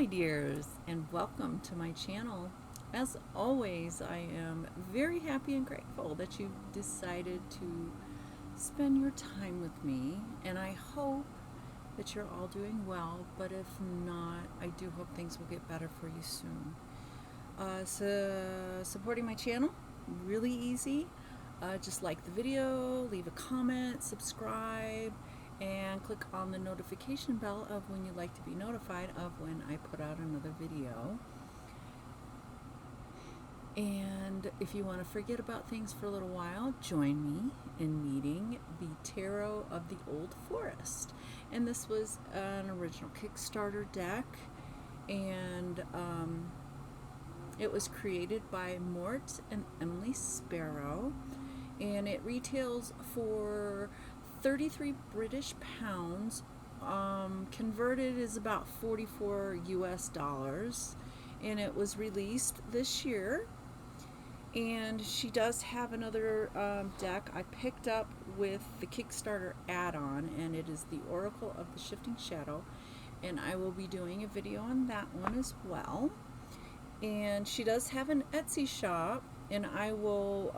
my dears, and welcome to my channel. As always, I am very happy and grateful that you decided to spend your time with me, and I hope that you're all doing well, but if not, I do hope things will get better for you soon. Supporting my channel, really easy. Just like the video, leave a comment, subscribe, and click on the notification bell of when you'd like to be notified of when I put out another video. And if you want to forget about things for a little while, join me in meeting the Tarot of the Old Forest. And this was an original Kickstarter deck, and it was created by Mort and Emily Sparrow, and it retails for 33 British pounds. Converted is about 44 US dollars, and it was released this year. And she does have another deck I picked up with the Kickstarter add-on, and it is the Oracle of the Shifting Shadow, and I will be doing a video on that one as well. And she does have an Etsy shop, and I will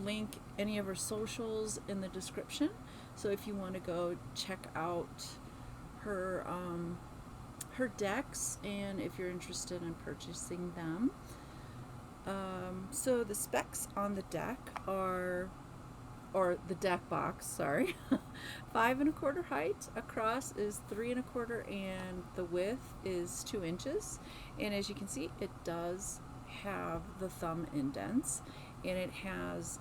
link any of her socials in the description. So if you want to go check out her her decks, and if you're interested in purchasing them. So the specs on the deck are, or the deck box, sorry, 5 1/4 height, across is 3 1/4, and the width is 2 inches. And as you can see, it does have the thumb indents, and it has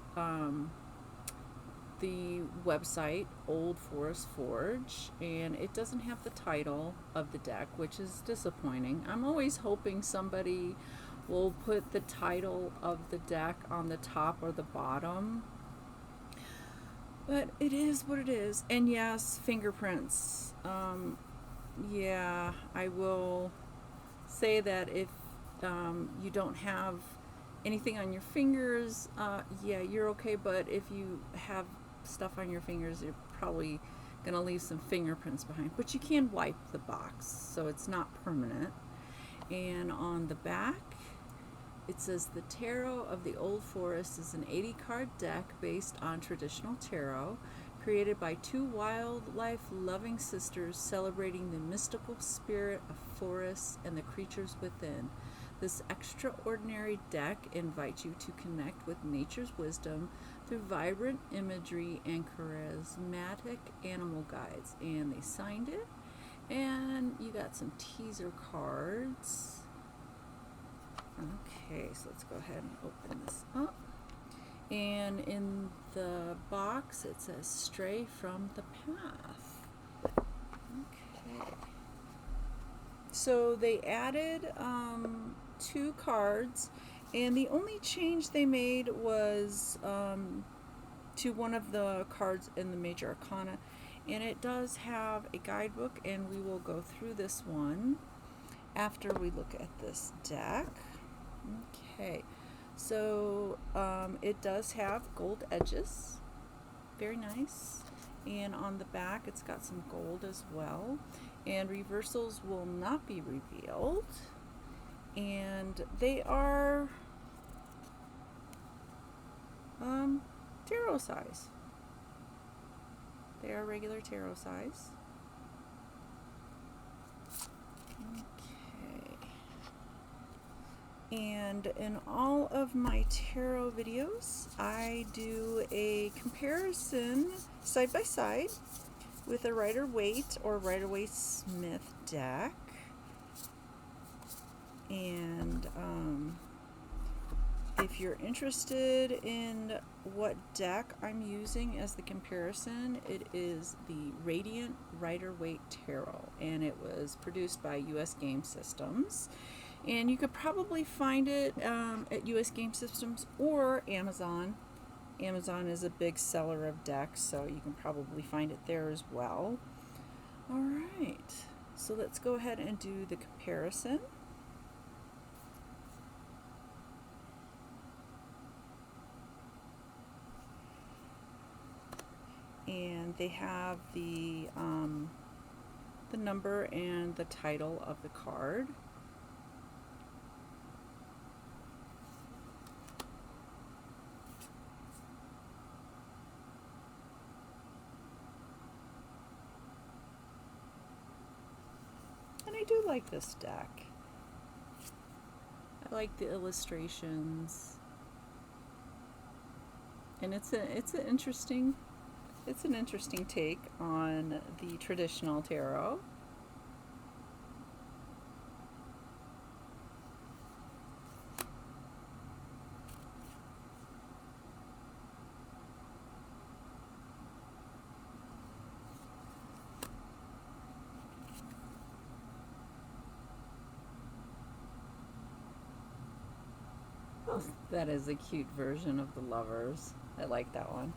the website Old Forest Forge, and it doesn't have the title of the deck, which is disappointing. I'm always hoping somebody will put the title of the deck on the top or the bottom, but it is what it is. And yes, fingerprints. Yeah, I will say that if you don't have anything on your fingers, yeah, you're okay. But if you have stuff on your fingers, you're probably going to leave some fingerprints behind. But you can wipe the box, so it's not permanent. And on the back, it says the Tarot of the Old Forest is an 80-card deck based on traditional tarot, created by 2 wildlife-loving sisters celebrating the mystical spirit of forests and the creatures within. This extraordinary deck invites you to connect with nature's wisdom through vibrant imagery and charismatic animal guides. And they signed it, and you got some teaser cards. Okay, so let's go ahead and open this up. And in the box it says "Stray from the Path." Okay. So they added 2 cards, and the only change they made was to one of the cards in the Major Arcana, and it does have a guidebook, and we will go through this one after we look at this deck. Okay, so it does have gold edges, very nice, and on the back it's got some gold as well, and reversals will not be revealed, and they are tarot size. They are regular tarot size. And in all of my tarot videos, I do a comparison side by side with a Rider-Waite or Rider-Waite-Smith deck. And if you're interested in what deck I'm using as the comparison, it is the Radiant Rider-Waite Tarot, and it was produced by US Game Systems. And you could probably find it at US Game Systems or Amazon. Amazon is a big seller of decks, so you can probably find it there as well. Alright, so let's go ahead and do the comparison. And they have the the number and the title of the card. And I do like this deck. I like the illustrations. And it's an interesting take on the traditional tarot. That is a cute version of the Lovers. I like that one.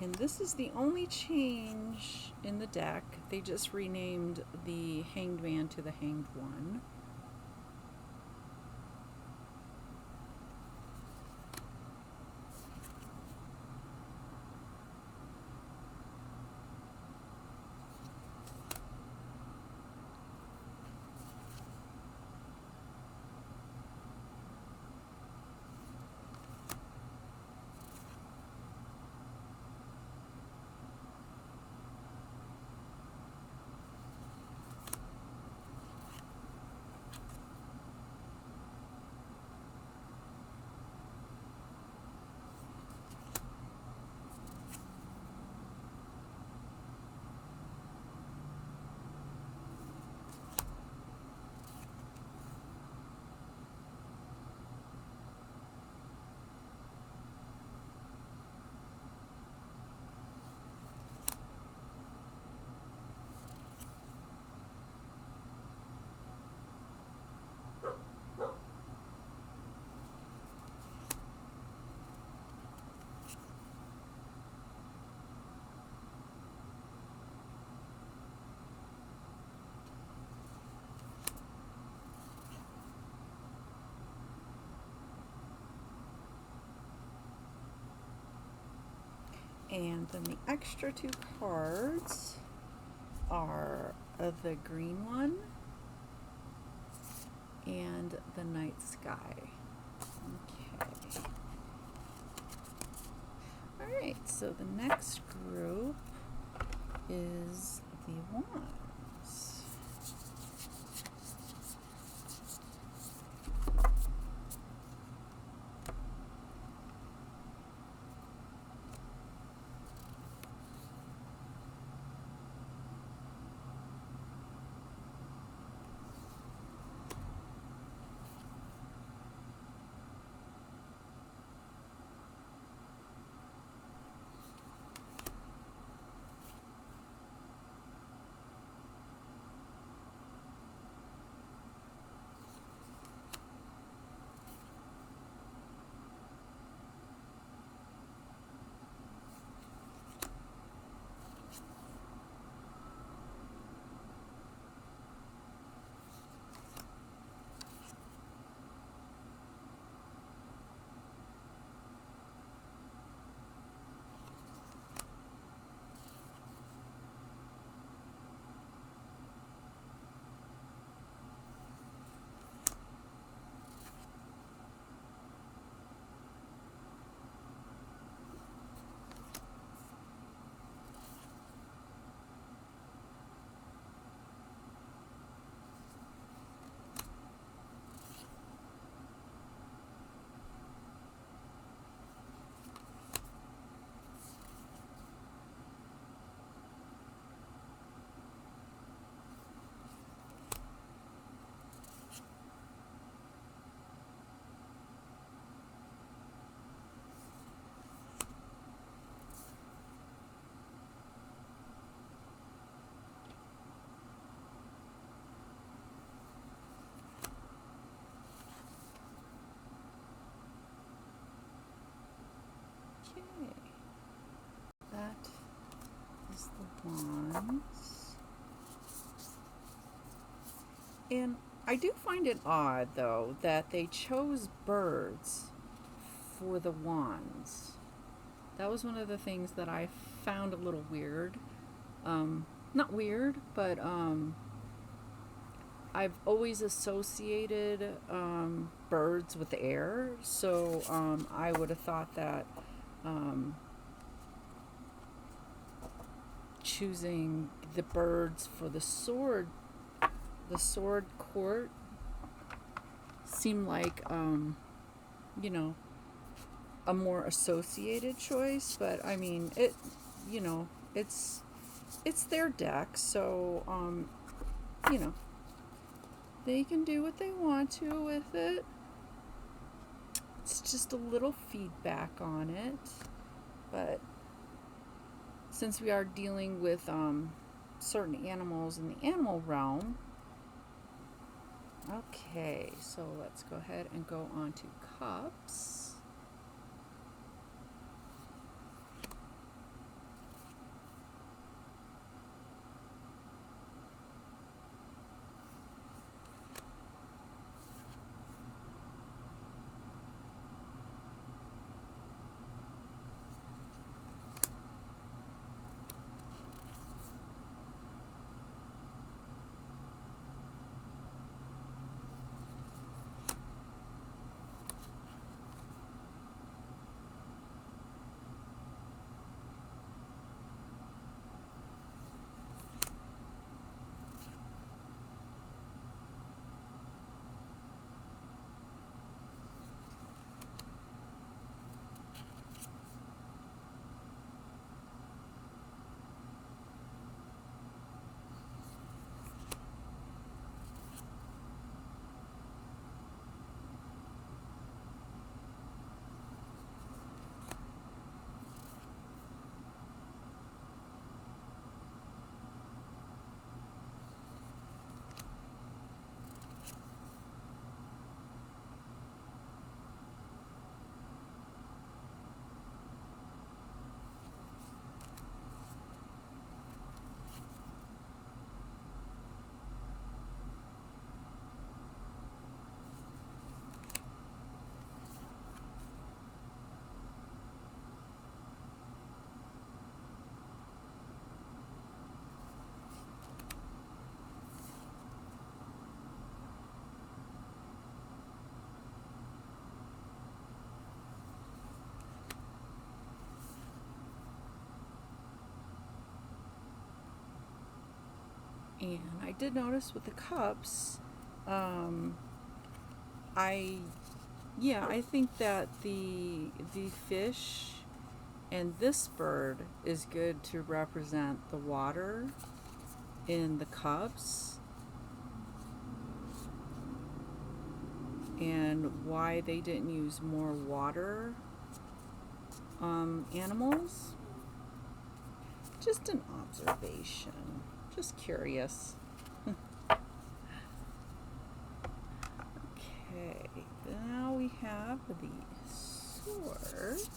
And this is the only change in the deck. They just renamed the Hanged Man to the Hanged One. And then the extra 2 cards are the green one and the night sky. Okay. Alright, so the next group is the wands. wands. And I do find it odd, though, that they chose birds for the wands. That was one of the things that I found a little weird. Not weird, but I've always associated birds with air, so I would have thought that choosing the birds for the sword court seemed like you know, a more associated choice. But I mean, it, you know, it's their deck, so you know, they can do what they want to with it. It's just a little feedback on it. But since we are dealing with certain animals in the animal realm, okay, so let's go ahead and go on to cups. And I did notice with the cups, I think that the fish and this bird is good to represent the water in the cups, and why they didn't use more water animals. Just an observation. Just curious. Okay, now we have the swords.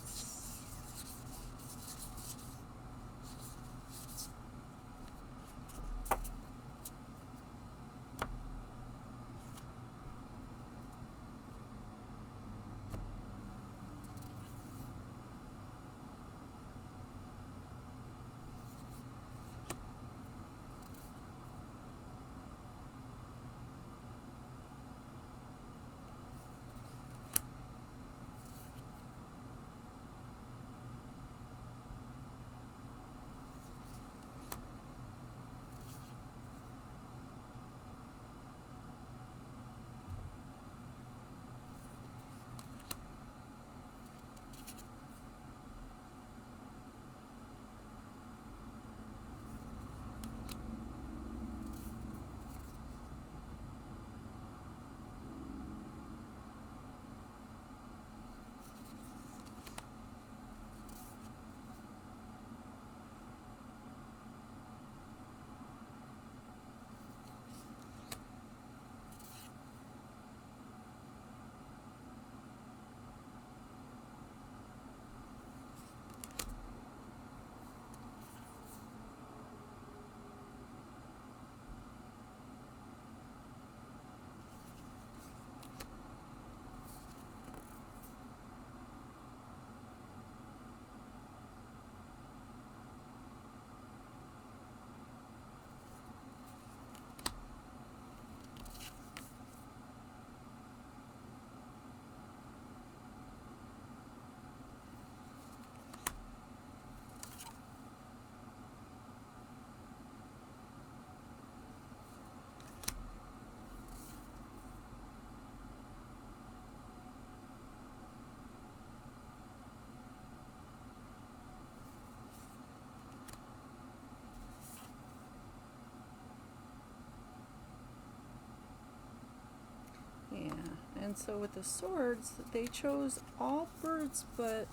Yeah, and so with the swords, they chose all birds but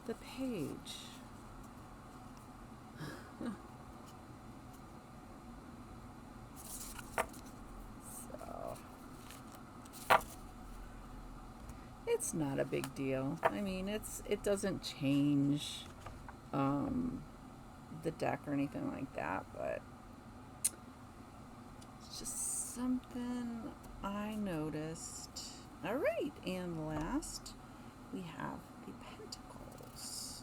the page. So it's not a big deal. I mean, it doesn't change the deck or anything like that, but it's just something I noticed. All right, and last we have the pentacles.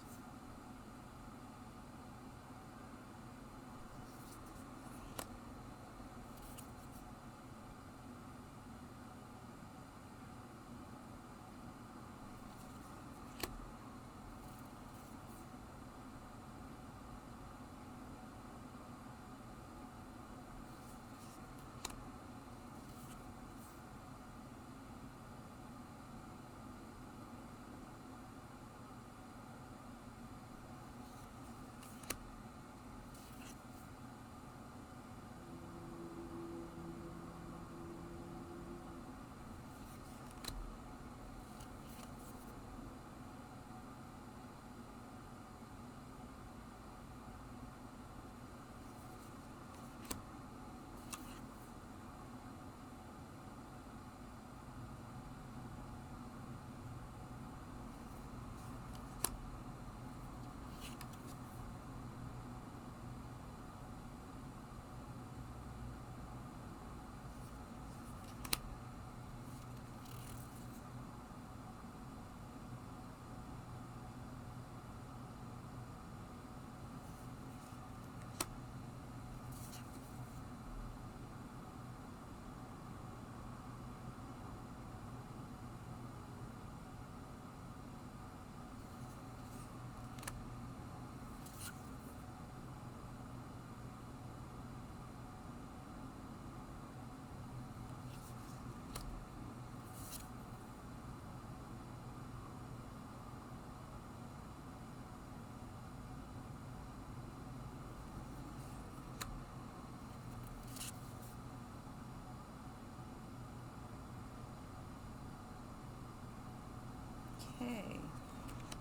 Okay,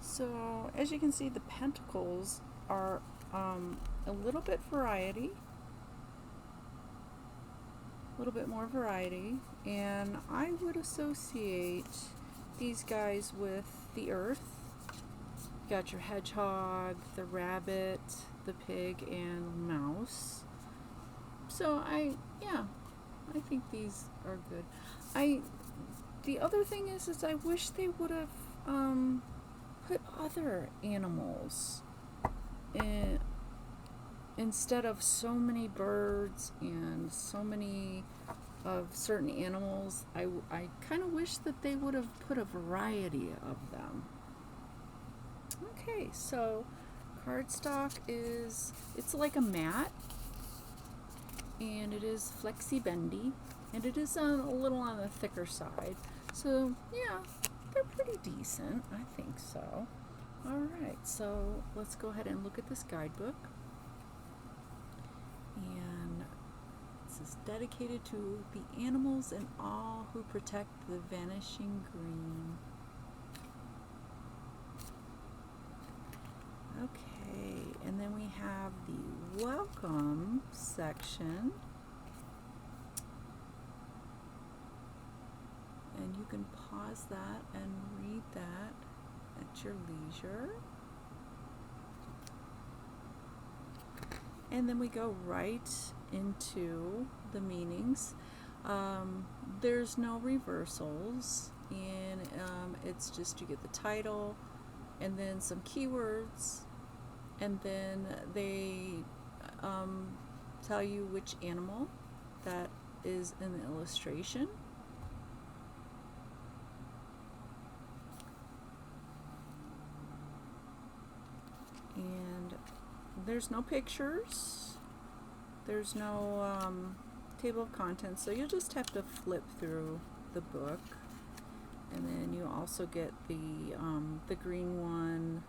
so as you can see, the pentacles are a little bit variety, a little bit more variety, and I would associate these guys with the earth. You got your hedgehog, the rabbit, the pig, and mouse. So I think these are good. The other thing is I wish they would have put other animals in, instead of so many birds and so many of certain animals. I kind of wish that they would have put a variety of them. Okay, so cardstock it's like a mat, and it is flexi bendy, and it is a little on the thicker side. So yeah, they're pretty decent, I think so. Alright, so let's go ahead and look at this guidebook. And this is dedicated to the animals and all who protect the vanishing green. Okay, and then we have the welcome section. And you can pause that and read that at your leisure. And then we go right into the meanings. There's no reversals, and it's just you get the title and then some keywords, and then they tell you which animal that is in the illustration. And there's no pictures, there's no table of contents, so you'll just have to flip through the book. And then you also get the green one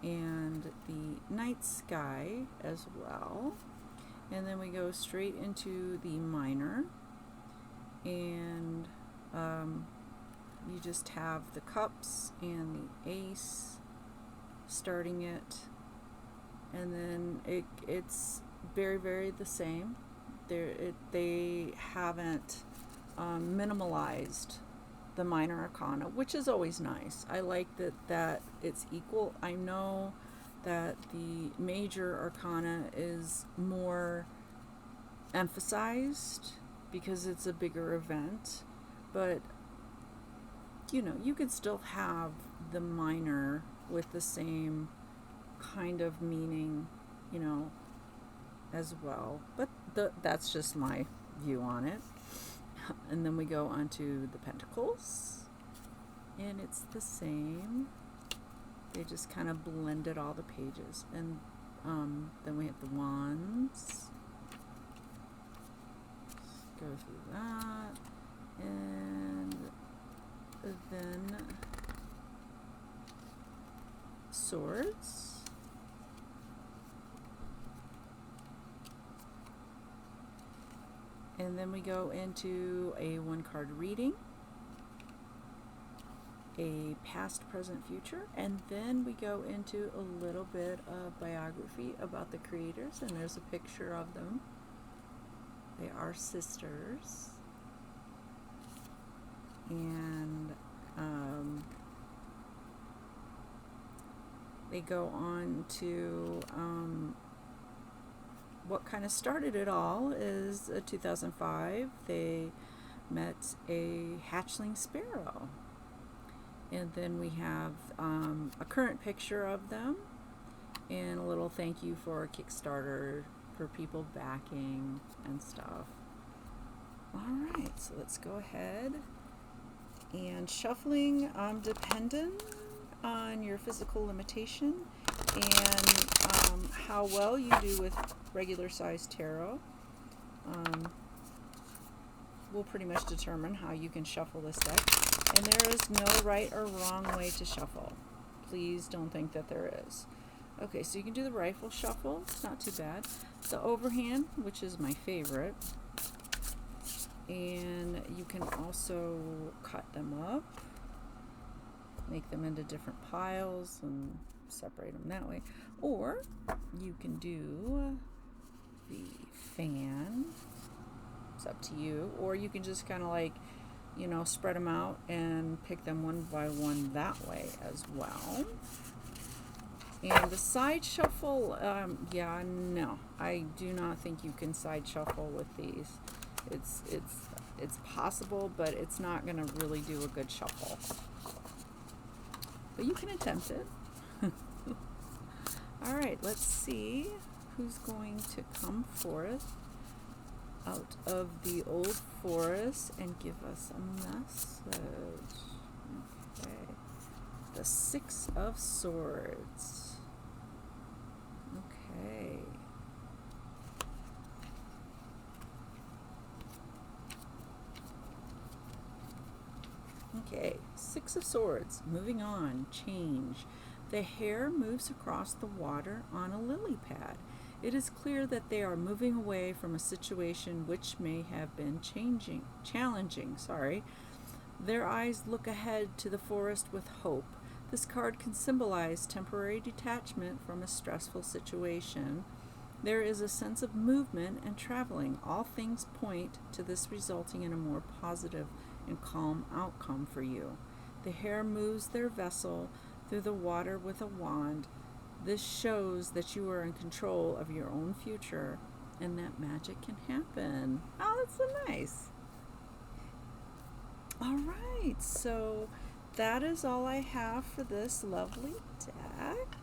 and the night sky as well. And then we go straight into the minor, and you just have the cups and the ace starting it, and then it's very, very the same. They haven't minimalized the minor arcana, which is always nice. I like that it's equal. I know that the major arcana is more emphasized because it's a bigger event, but you can still have the minor with the same kind of meaning, as well. But that's just my view on it. And then we go on to the pentacles, and it's the same. They just kind of blended all the pages. And then we have the wands. Let's go through that. And then swords. And then we go into a 1-card reading, a past, present, future, and then we go into a little bit of biography about the creators, and there's a picture of them. They are sisters. And they go on to what kind of started it all is 2005. They met a hatchling sparrow. And then we have a current picture of them and a little thank you for Kickstarter for people backing and stuff. All right, so let's go ahead. And shuffling, dependent on your physical limitation and how well you do with regular size tarot, will pretty much determine how you can shuffle this deck. And there is no right or wrong way to shuffle. Please don't think that there is. Okay, so you can do the rifle shuffle. It's not too bad. The overhand, which is my favorite. And you can also cut them up, make them into different piles and separate them that way. Or you can do the fan. It's up to you. Or you can just kind of like, spread them out and pick them one by one that way as well. And the side shuffle, no, I do not think you can side shuffle with these. It's possible, but it's not going to really do a good shuffle. But you can attempt it. All right, let's see who's going to come forth out of the old forest and give us a message. Okay. The 6 of Swords. Okay. Okay, 6 of Swords. Moving on. Change. The hare moves across the water on a lily pad. It is clear that they are moving away from a situation which may have been challenging. Their eyes look ahead to the forest with hope. This card can symbolize temporary detachment from a stressful situation. There is a sense of movement and traveling. All things point to this resulting in a more positive and calm outcome for you. The hare moves their vessel through the water with a wand. This shows that you are in control of your own future and that magic can happen. Oh, that's so nice. All right, so that is all I have for this lovely deck.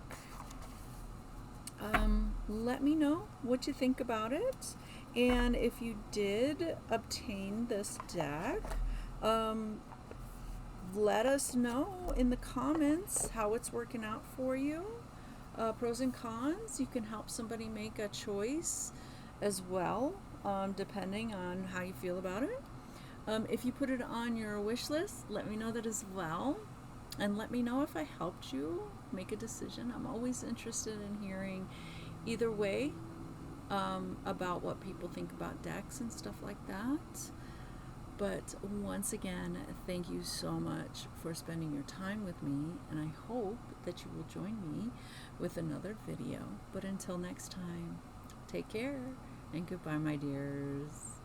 Let me know what you think about it. And if you did obtain this deck, let us know in the comments how it's working out for you. Pros and cons. You can help somebody make a choice as well, depending on how you feel about it. If you put it on your wish list, let me know that as well. And let me know if I helped you make a decision. I'm always interested in hearing either way about what people think about decks and stuff like that. But once again, thank you so much for spending your time with me, and I hope that you will join me with another video. But until next time, take care and goodbye, my dears.